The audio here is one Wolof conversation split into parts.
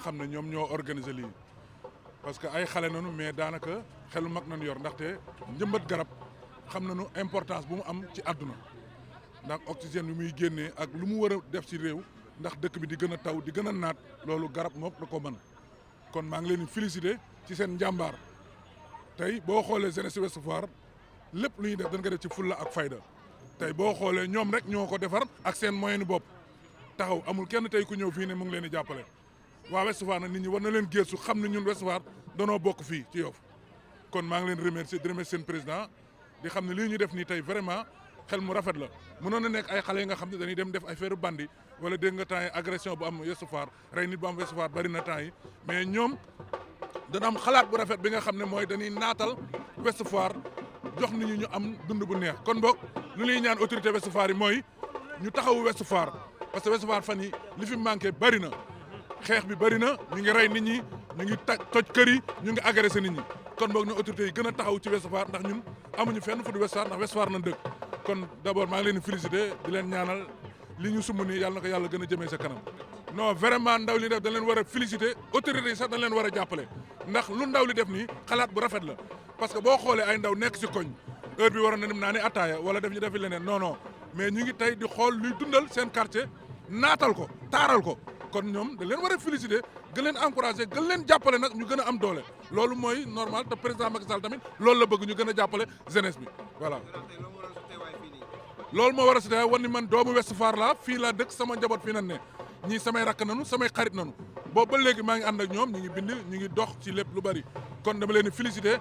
xam ne ñoom ñoo organiser lii parce que ay xale nañu mais daanaka xelu mag nañu yor ndaxte njëmbat garab xam nañu importance bu mu am ci àdduna ndax oxygène bi muy génnee ak lu mu war a def ci réew ndax dëkk bi di gën a taw di gën a naat loolu garab moom da ko mën kon maa ngi leen di féliciter ci seen njàmbaar tey boo xoolee jeunesse Ouest Foire lépp lu ñuy def dañ ko def ci fulla ak fayda tey boo xoolee ñoom rek ñoo ko defar ak seen moyen bopp taxaw amul kenn tey ku ñëw fii ne mu ngi leen di jàppale waa Ouest Foire nag nit ñi war na leen gëstu xam ne ñun Ouest Foire danoo bokk fii ci Yoff kon maa ngi leen remercier di remercier seen président di xam ne lii ñu def nii tey vraiment xel mu rafet la mënoon na nekk ay xale yi nga xam ne dañuy dem def ay feeru bandi wala dégg nga temps yi agression bu am Ouest Foire rey nit bu am Ouest Foire bari na temps yi mais ñoom dana am xalaat bu rafet bi nga xam ne mooy dañuy naatal Ouest Foire jox nit ñi ñu am dund bu neex kon boog lu ñuy ñaan autorité Ouest Foire yi mooy ñu taxawu Ouest Foire parce que Ouest Foire fan yi li fi manqué bari na xeex bi bari na ñu ngi rey nit ñi ñu ngi toj kër yi ñu ngi agressé nit ñi kon boog ñu autorités yi gën a taxaw ci Ouest Foire ndax ñun amuñu fenn fu du Ouest Foire ndax Ouest Foire nañ dëkk kon d'abord maa ngi leen di féliciter di leen ñaanal li ñu sumb nii yàlla na ko yàlla gën a jëmee sa kanam non vraiment ndaw li def dañ leen war a féliciter autorités yi sax dañ leen war a jàppale ndax lu ndaw li def nii xalaat bu rafet la parce que boo xoolee ay ndaw nekk ci koñ heure bi waroon na dem naa ni attaaya wala def ñu defi leneen non non mais ñu ngi tey di xool luy dundal seen quartier naatal ko taaral ko kon ñoom dañ leen war a féliciter gën leen encourager gën leen jàppale nag ñu gën a am doole loolu mooy normal te président Macky Sall tamit loolu la bëgg ñu gën a jàppale jeunesse bi voilà. loolu moo war a si wan ni man doomu Ouest Foire laa fii laa dëkk sama njaboot fii nan ne ñii samay rakk nanu samay xarit nanu boobu ba léegi maa ngi ànd ak ñoom ñu ngi bind ñu ngi dox ci lépp lu bari kon dama leen di féliciter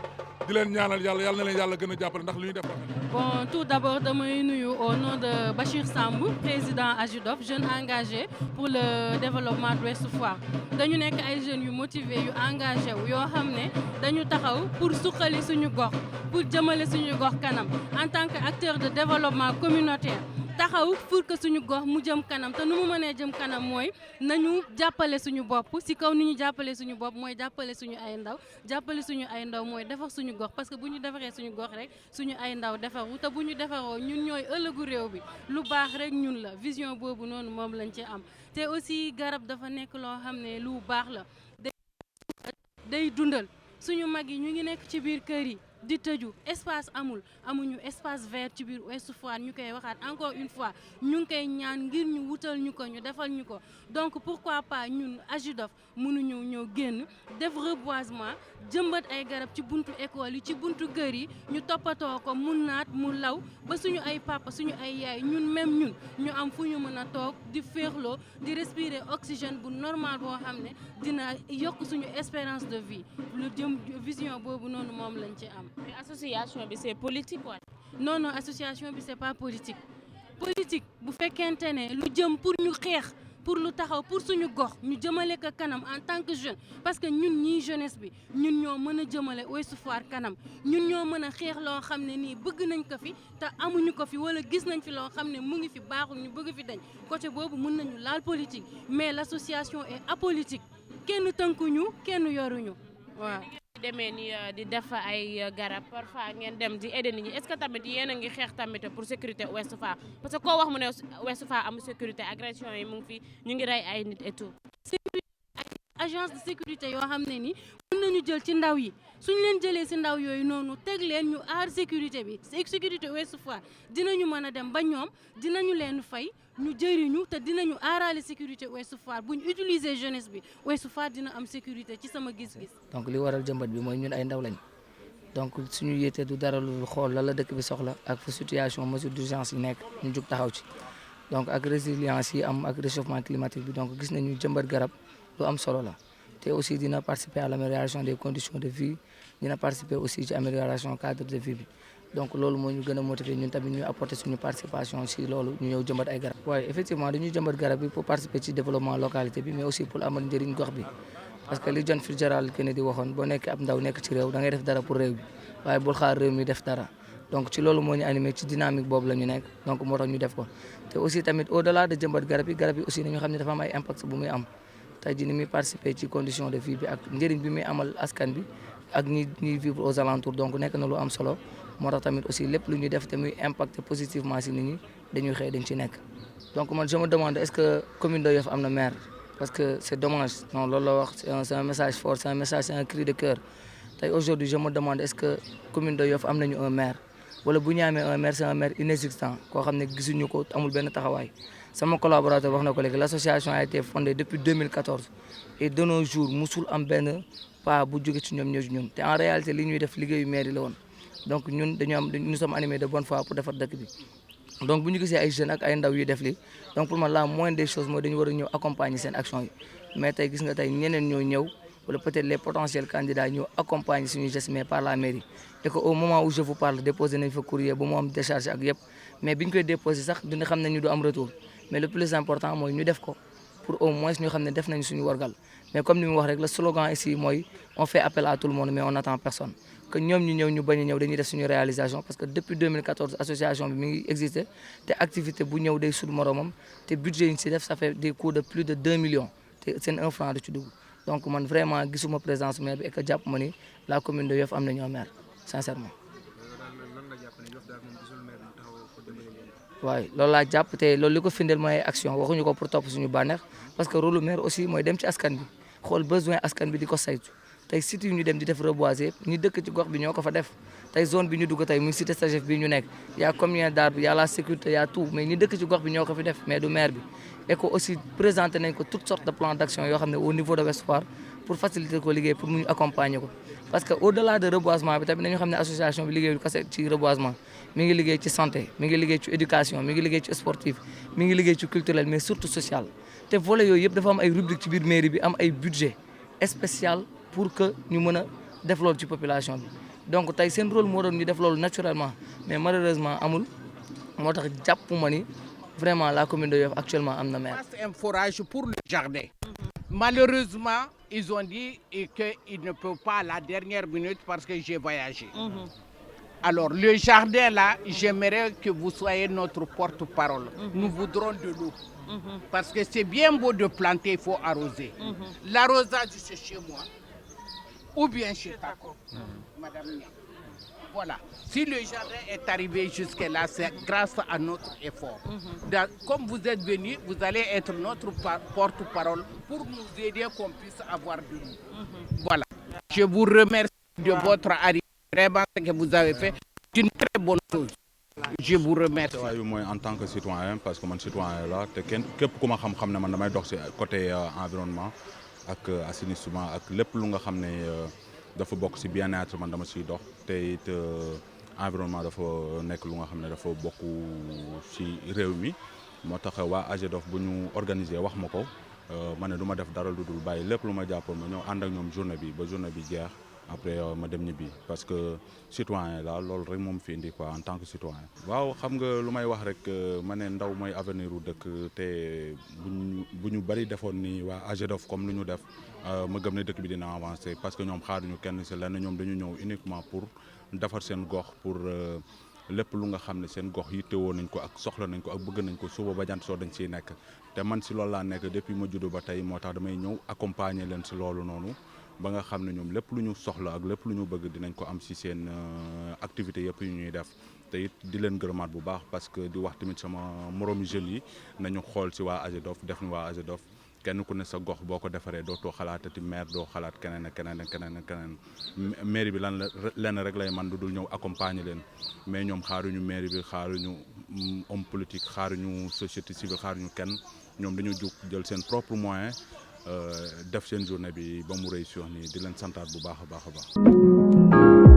di leen ñaanal yàlla na leen yàlla gën a jàppale ndax lu ñuy def rafet. Bon, tout d'abord damay nuyu au nom de Bachir Sambou président AJUDOF jeune engagé pour le développement de Ouest Foire dañu nekk ay jeunes yu motivés yu engagé wu yoo xam ne dañu taxaw pour suqali suñu gox pour jëmale suñu gox kanam en tant que acteur de développement communautaire taxaw pour que suñu gox mu jëm kanam te nu mu mënee jëm kanam mooy nañu jàppale suñu bopp si kaw ni ñu jàppale suñu bopp mooy jàppale suñu ay ndaw jàppale suñu ay ndaw mooy defar suñu gox parce que bu ñu defaree suñu gox rek suñu ay ndaw defaru te bu ñu defaroo ñun ñooy ëllëgu réew bi lu baax rek ñun la vision boobu noonu moom lañ ci am te aussi garab dafa nekk loo xam ne lu baax la day dundal suñu mag yi ñu ngi nekk ci biir kër yi di tëju espace amuñu espace vert ci biir Ouest Foire ñu koy waxaat encore une fois ñu ngi koy ñaan ngir ñu wutal ñu ko ñu defal ñu ko donc pourquoi pas ñun AJUDOF mënuñu ñëw génn def reboisement jëmbat ay garab ci buntu école yi ci buntu kër yi ñu toppatoo ko mu naat mu law ba suñu ay papa suñu ay yaay ñun même ñun ñu am fu ñu mën a toog di féexloo di respirer oxygène bu normal boo xam ne dina yokk suñu espérance de vie lu jëm vision boobu noonu moom lañ ci am. Mais association bi c'est politique quoi. Non association bi c'est pas politique bu fekkente ne lu jëm pour ñu xeex pour lu taxaw pour suñu gox ñu jëmale ko kanam en tant que jeune parce que ñun ñii jeunesse bi ñun ñoo mën a jëmale Ouest Foire kanam ñun ñoo mën a xeex loo xam ne nii bëgg nañ ko fi te amuñu ko fi wala gis nañ fi loo xam ne mu ngi fi baaxul ñu bëgg fi dañ côté boobu mën nañu laal politique mais l'association est apolitique kenn tënkuñu kenn yoruñu waaw. demee ni di def ay garab parfois ngeen dem di aider nit ñi est-ce que tamit yéen a ngi xeex tamit pour sécurité Ouest Foire parce que koo wax mu ne Ouest Foire amul sécurité agression yi mu ngi fi ñu ngi rey ay nit et tout. sécurité agence de sécurité yoo xam ne ni mën nañu jël ci ndaw yi suñ leen jëlee si ndaw yooyu noonu teg leen ñu aar sécurité bi sécurité Ouest Foire dinañu mën a dem ba ñoom dinañu leen fay ñu jëriñu te dinañu aarale sécurité Ouest Foire bu ñu utiliser jeunesse bi Ouest Foire dina am sécurité ci sama gis-gis. donc li waral jëmbat bi mooy ñun ay ndaw lañ donc suñu yéete du dara lu xool la dëkk bi soxla ak fa situation mesure d'urgence yi nekk ñu jug taxaw ci donc ak résilience yi am ak réchauffement climatique bi donc gis nañu jëmbat garab lu am solo la te aussi dina participer à l'amélioration des conditions de vie dina participer aussi ci amélioration cadre de vie bi. donc loolu moo ñu gën a motiver ñun tamit ñu apporter suñu participation si loolu ñu ñëw jëmbat ay garab. waaye effectivement dañuy jëmbat garab bi pour participer ci développement localité bi mais aussi pour amal njëriñ gox bi parce que li John Fitzgerald Kennedy waxoon boo nekk ab ndaw nekk ci réew da ngay def dara pour réew bi waaye bul xaar réew mi def dara donc ci loolu moo ñu animé ci dynamique boobu la ñu nekk donc moo tax ñu def ko te aussi tamit au delà de jëmbat garab yi aussi nañu xam ne dafa am ay impact bu muy am tey jii ni muy participer ci condition de vie bi ak njëriñ bi muy amal askan bi ak ñi vivre aux alentours donc nekk na lu am solo moo tax tamit aussi lépp lu ñuy def te muy impacter positivement si nit ñi dañuy xëy dañ ci nekk donc man je me demande est-ce que commune de Yoff am na maire parce que c'est dommage non loolu la wax c'est un message fort c'est un message c'est un cri de cœur tey aujourd'hui je me demande est-ce que commune de Yoff am nañu un maire wala bu ñu amee un maire c'est un maire inexistant koo xam ne gisuñu ko amul benn taxawaay sama collaborateur wax na ko léegi l'association a été fondée depuis 2014 et de nos jours musul am benn pas bu jóge ci ñoom ñëw ci ñun te en réalité li ñuy def liggéeyu maire yi la woon donc ñun nous sommes animés de bonne foi pour defar dëkk bi donc bu ñu gisee ay jeunes ak ay ndaw yu def li donc pour moi la moindre des choses mooy dañu war a ñëw accompagner seen action yi mais tey gis nga tey ñeneen ñoo ñëw wala peut-être les potentiels candidats ñëw accompagner suñu geste mais par la mairie et que au moment où je vous parle déposé nañ fa courrier ba mu am décharge ak yëpp mais biñ koy déposé sax dina xam ne ñu du am retour mais le plus important mooy ñu def ko pour au moins ñu xam ne def nañ suñu wargal mais comme ni mu wax rek le slogan ici mooy on fait appel à tout le monde mais on n'attend personne que ñoom ñu ñëw ñu bañ a ñëw dañuy def suñu réalisation parce que depuis 2014 association bi mi ngi existé te activité bu ñëw day sud moromam te budget yi ñu si def ça fait des coûts de plus de 2 millions te seen 1 franc du ci dugg donc man vraiment gisuma présence maire bi et que jàpp ma ni la commune de Yoff am nañu maire sincèrement. waaye loolu laa jàpp te loolu li ko firndeel mooy action waxuñu ko pour topp suñu bànneex parce que rôle maire aussi mooy dem ci askan bi xool besoin askan bi di ko saytu tey site yu ñu dem di def reboiser ñi dëkk ci gox bi ñoo ko fa def tey zone bi ñu dugg tey muy cité Sagef bi ñu nekk y a combien d'arbres y a la sécurité y a tout mais ñi dëkk ci gox bi ñoo ko fi def mais du maire bi et que aussi présenté nañ ko toutes sortes de plans d'action yoo xam ne au niveau de Ouest Foire pour faciliter ko liggéey pour mu ñu accompagner ko parce que au delà de reboisement bi tamit nañu xam ne association bi liggéeyul kese ci reboisement mi ngi liggéey ci santé mi ngi liggéey ci éducation mi ngi liggéey ci sportif mi ngi liggéey ci culturel mais surtout social te volet yooyu yëpp dafa am ay rubrique ci biir mairie bi am ay budget spécial pour que ñu mën a def loolu ci population bi donc tey seen rôle moo doon ñu def loolu naturellement mais malheureusement amul moo tax jàpp ma ni vraiment la commune de Yoff actuellement am na maire. C'est un forage pour le jardin. Malheureusement, ils ont dit qu'ils ne peuvent pas à la dernière minute parce que j'ai voyagé. Alors, le jardin là, j'aimerais que vous soyez notre porte-parole. Nous voudrons de l'eau. Parce que c'est bien beau de planter, il faut arroser. L'arrosage, c'est chez moi. Ou bien chez Tako. Madame Nia. Voilà. Si le jardin est arrivé jusque-là, c'est grâce à notre effort. Comme vous êtes venus, vous allez être notre porte-parole pour nous aider qu'on puisse avoir de l'eau. Voilà. Je vous remercie de votre arrivée. Vraiment, ce que vous avez fait, c'est une très bonne chose. Je vous remercie. Moi, en tant que citoyen, parce que mon citoyen est là, képp ku ma xam ne man damay dox ci côté environnement ak assainissement ak lépp lu nga xam ne dafa bokk ci bien-être man dama ciy dox te it environnement dafa nekk lu nga xam ne dafa bokk ci réew mi moo tax waa AGEDOF bu ñu organiser wax ma ko ma ne du ma def dara lu dul bàyyi lépp lu ma jàppoon ma ñëw ànd ak ñoom journée bi ba journée bi jeex après ma dem ñibbi parce que citoyen la loolu rek moom fi indi quoi en tant que citoyen. waaw xam nga lu may wax rek ma ne ndaw mooy avenir u dëkk te bu ñu bëri defoon ni waa AGEDOF comme lu ñu def ma gëm ne dëkk bi dina avancer parce que ñoom xaaruñu kenn ci lenn ñoom dañu ñëw uniquement pour defar seen gox pour lépp lu nga xam ne seen gox yittewoo nañ ko ak soxla nañ ko ak bëgg nañ ko suba ba jant soo dañ ciy nekk te man ci loolu laa nekk depuis ma juddu ba tey moo tax damay ñëw accompagner leen ci loolu noonu. ba nga xam ne ñoom lépp lu ñu soxla ak lépp lu ñu bëgg dinañ ko am ci seen activité yëpp yu ñuy def te it di leen gërëmaat bu baax parce que di wax tamit sama moroomi jeunes yi nañu xool ci waa AGEDOF def ni waa AGEDOF kenn ku ne sa gox boo ko defaree dootoo xalaatati maire doo xalaat keneen ak keneen ak keneen ak keneen mairie bi lenn rek lay man du dul ñëw accompagner leen mais ñoom xaaruñu mairie bi xaaruñu homme politique xaaruñu société civile xaaruñu kenn ñoom dañu jug jël seen propre moyen def seen journée bi ba mu réussir nii di leen santaat bu baax a baax a baax.